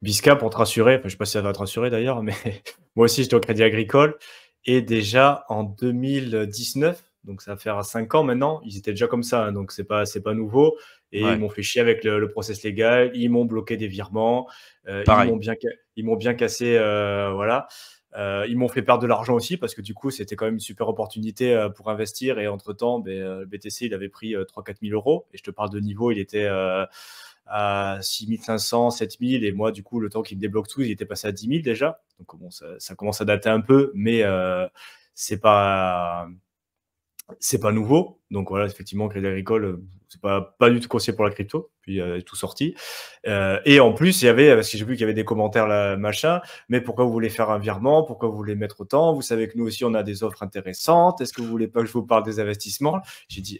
Bisca, pour te rassurer, enfin, je sais pas si ça va te rassurer d'ailleurs, mais moi aussi j'étais au Crédit Agricole et déjà en 2019, donc ça va faire 5 ans maintenant, ils étaient déjà comme ça, hein, donc c'est pas nouveau et ils Ouais, m'ont fait chier avec le process légal, ils m'ont bloqué des virements, pareil. ils m'ont bien cassé, voilà. Ils m'ont fait perdre de l'argent aussi parce que du coup, c'était quand même une super opportunité pour investir et entre-temps, le BTC, il avait pris 3 000 à 4 000 € et je te parle de niveau, il était à 6 500, 7 000 et moi, du coup, le temps qu'il me débloque tout, il était passé à 10 000 déjà. Donc bon, ça commence à dater un peu, mais c'est pas c'est pas nouveau. Donc voilà, effectivement, Crédit Agricole, c'est pas du tout conseillé pour la crypto. Puis tout sorti. Et en plus, il y avait, parce que j'ai vu qu'il y avait des commentaires là, machin, mais pourquoi vous voulez faire un virement? Pourquoi vous voulez mettre autant? Vous savez que nous aussi, on a des offres intéressantes. Est-ce que vous voulez pas que je vous parle des investissements? J'ai dit,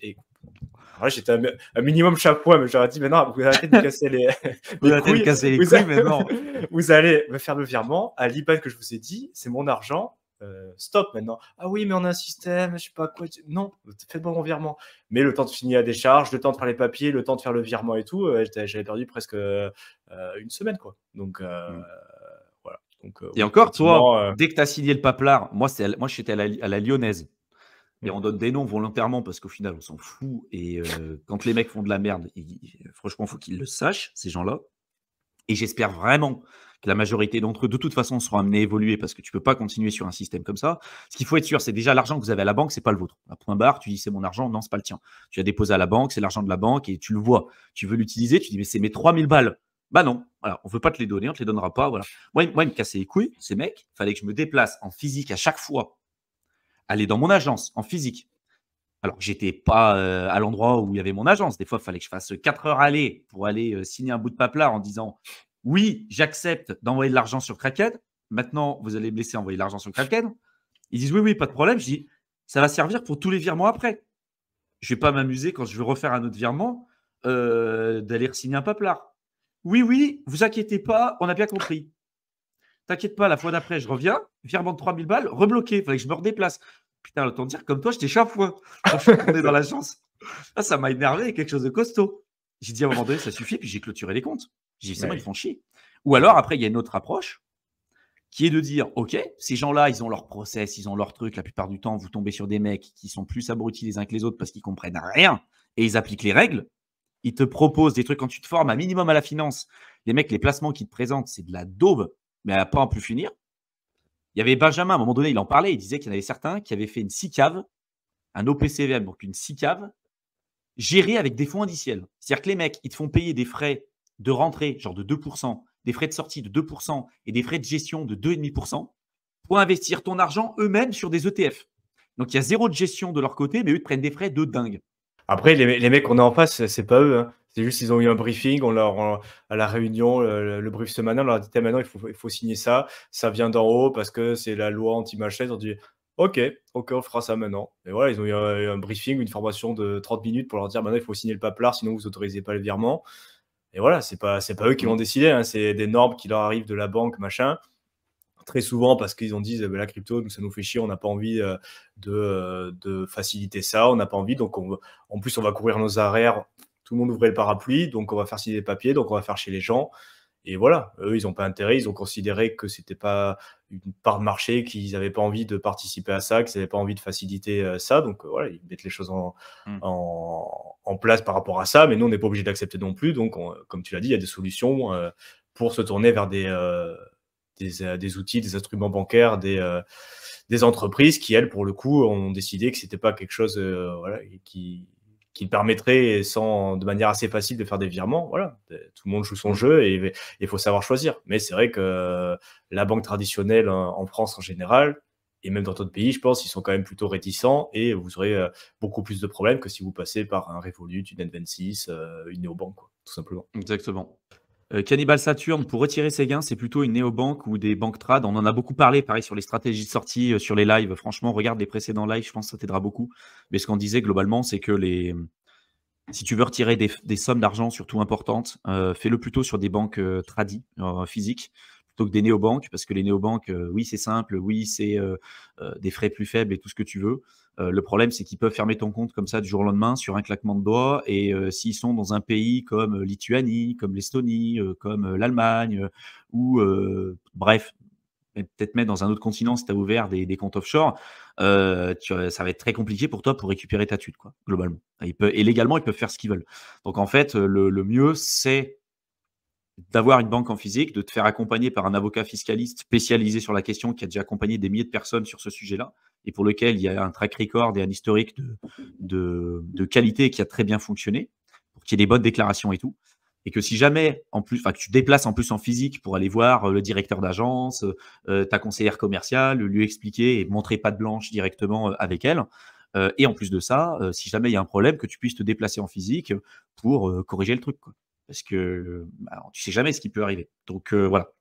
alors là, j'étais un minimum chapeau, mais j'aurais dit, mais non, vous arrêtez de me casser Vous les arrêtez de couilles. casser les Vous, couilles, mais non. vous allez me faire le virement à l'IBAN que je vous ai dit, c'est mon argent. Stop maintenant. Ah oui, mais on a un système, je sais pas quoi. Non, faites-moi mon virement. Mais le temps de finir la décharge, le temps de faire les papiers, le temps de faire le virement et tout, j'avais perdu presque une semaine, quoi. Donc, Mm. voilà. Donc, Et oui, encore, toi, effectivement. dès que tu as signé le paplard, moi, j'étais à la Lyonnaise. Et Hmm. on donne des noms volontairement parce qu'au final, on s'en fout. Et quand les mecs font de la merde, franchement, il faut qu'ils le sachent, ces gens-là. Et j'espère vraiment que la majorité d'entre eux, de toute façon, seront amenés à évoluer parce que tu ne peux pas continuer sur un système comme ça. Ce qu'il faut être sûr, c'est déjà l'argent que vous avez à la banque, ce n'est pas le vôtre. À point barre, tu dis c'est mon argent, non, ce n'est pas le tien. Tu as déposé à la banque, c'est l'argent de la banque et tu le vois. Tu veux l'utiliser, tu dis mais c'est mes 3 000 balles. Bah non, voilà, on ne veut pas te les donner, on ne te les donnera pas. Voilà. Moi, ils me cassaient les couilles, ces mecs. Il fallait que je me déplace en physique à chaque fois, aller dans mon agence en physique. Alors, j'étais pas à l'endroit où il y avait mon agence. Des fois, il fallait que je fasse 4 heures aller pour aller signer un bout de paplard en disant oui, j'accepte d'envoyer de l'argent sur Kraken. Maintenant, vous allez me laisser envoyer de l'argent sur Kraken. Ils disent oui, oui, pas de problème. Je dis ça va servir pour tous les virements après. Je vais pas m'amuser quand je veux refaire un autre virement d'aller signer un paplard. Oui, oui, vous inquiétez pas, on a bien compris. T'inquiète pas, la fois d'après, je reviens, virement de 3 000 balles, rebloqué. Il fallait que je me redéplace. Putain, autant dire, comme toi, j'étais chafouin quand je suis retourné dans l'agence. Là, ça m'a énervé, quelque chose de costaud. J'ai dit à un moment donné, ça suffit, puis j'ai clôturé les comptes. J'ai dit, c'est bon, ils Ouais. font chier. Ou alors, après, il y a une autre approche qui est de dire, OK, ces gens-là, ils ont leur process, ils ont leur truc. La plupart du temps, vous tombez sur des mecs qui sont plus abrutis les uns que les autres parce qu'ils comprennent rien et ils appliquent les règles. Ils te proposent des trucs quand tu te formes un minimum à la finance. Les mecs, les placements qu'ils te présentent, c'est de la daube, mais à pas en plus finir. Il y avait Benjamin, à un moment donné, il en parlait, il disait qu'il y en avait certains qui avaient fait une SICAV, un OPCVM, donc une SICAV, gérée avec des fonds indiciels. C'est-à-dire que les mecs, ils te font payer des frais de rentrée, genre de 2%, des frais de sortie de 2% et des frais de gestion de 2,5% pour investir ton argent eux-mêmes sur des ETF. Donc, il y a zéro de gestion de leur côté, mais eux, ils te prennent des frais de dingue. Après, les mecs qu'on a en face, c'est pas eux, hein. C'est juste ils ont eu un briefing, à la réunion, le brief ce matin, on leur a dit: «Tiens, maintenant, il faut signer ça. Ça vient d'en haut parce que c'est la loi anti-machin». Ils ont dit: «OK, OK, on fera ça maintenant». Et voilà, ils ont eu un briefing, une formation de 30 minutes pour leur dire: «Maintenant, il faut signer le paplard, sinon vous autorisez pas le virement». Et voilà, c'est pas eux qui l'ont Mm. décidé, hein, c'est des normes qui leur arrivent de la banque, machin. Très souvent parce qu'ils ont dit la crypto, nous, ça nous fait chier, on n'a pas envie de faciliter ça, on n'a pas envie, donc en plus, on va courir nos arrières. Tout le monde ouvrait le parapluie, donc on va faire signer des papiers, donc on va faire chez les gens. Et voilà, eux, ils n'ont pas intérêt, ils ont considéré que c'était pas une part de marché, qu'ils n'avaient pas envie de participer à ça, qu'ils n'avaient pas envie de faciliter ça. Donc voilà, ils mettent les choses Mm. en place par rapport à ça, mais nous, on n'est pas obligé d'accepter non plus. Donc, comme tu l'as dit, il y a des solutions pour se tourner vers des outils, des instruments bancaires, des entreprises qui, elles, pour le coup, ont décidé que c'était pas quelque chose voilà, qui permettrait de manière assez facile de faire des virements. Voilà, tout le monde joue son Mm. jeu et il faut savoir choisir. Mais c'est vrai que la banque traditionnelle en France en général, et même dans d'autres pays, je pense, ils sont quand même plutôt réticents et vous aurez beaucoup plus de problèmes que si vous passez par un Revolut, une N26, une néobanque, quoi, tout simplement. Exactement. Cannibal Saturn, pour retirer ses gains, c'est plutôt une néobanque ou des banques trad. On en a beaucoup parlé, pareil, sur les stratégies de sortie, sur les lives. Franchement, regarde les précédents lives, je pense que ça t'aidera beaucoup. Mais ce qu'on disait globalement, c'est que si tu veux retirer des sommes d'argent, surtout importantes, fais-le plutôt sur des banques tradis, physiques. plutôt que des néobanques, parce que les néobanques, oui, c'est simple, oui, c'est des frais plus faibles et tout ce que tu veux. Le problème, c'est qu'ils peuvent fermer ton compte comme ça du jour au lendemain sur un claquement de doigts. Et s'ils sont dans un pays comme Lituanie, comme l'Estonie, comme l'Allemagne, ou bref, peut-être même dans un autre continent si tu as ouvert des comptes offshore, ça va être très compliqué pour toi pour récupérer ta thune, quoi, globalement. Et légalement, ils peuvent faire ce qu'ils veulent. Donc en fait, le mieux, c'est d'avoir une banque en physique, de te faire accompagner par un avocat fiscaliste spécialisé sur la question, qui a déjà accompagné des milliers de personnes sur ce sujet-là, et pour lequel il y a un track record et un historique de qualité qui a très bien fonctionné, pour qu'il y ait des bonnes déclarations et tout. Et que si jamais, en plus, enfin, que tu te déplaces en plus en physique pour aller voir le directeur d'agence, ta conseillère commerciale, lui expliquer et montrer patte blanche directement avec elle. Et en plus de ça, si jamais il y a un problème, que tu puisses te déplacer en physique pour corriger le truc, quoi. Parce que bah, tu sais jamais ce qui peut arriver. Donc voilà.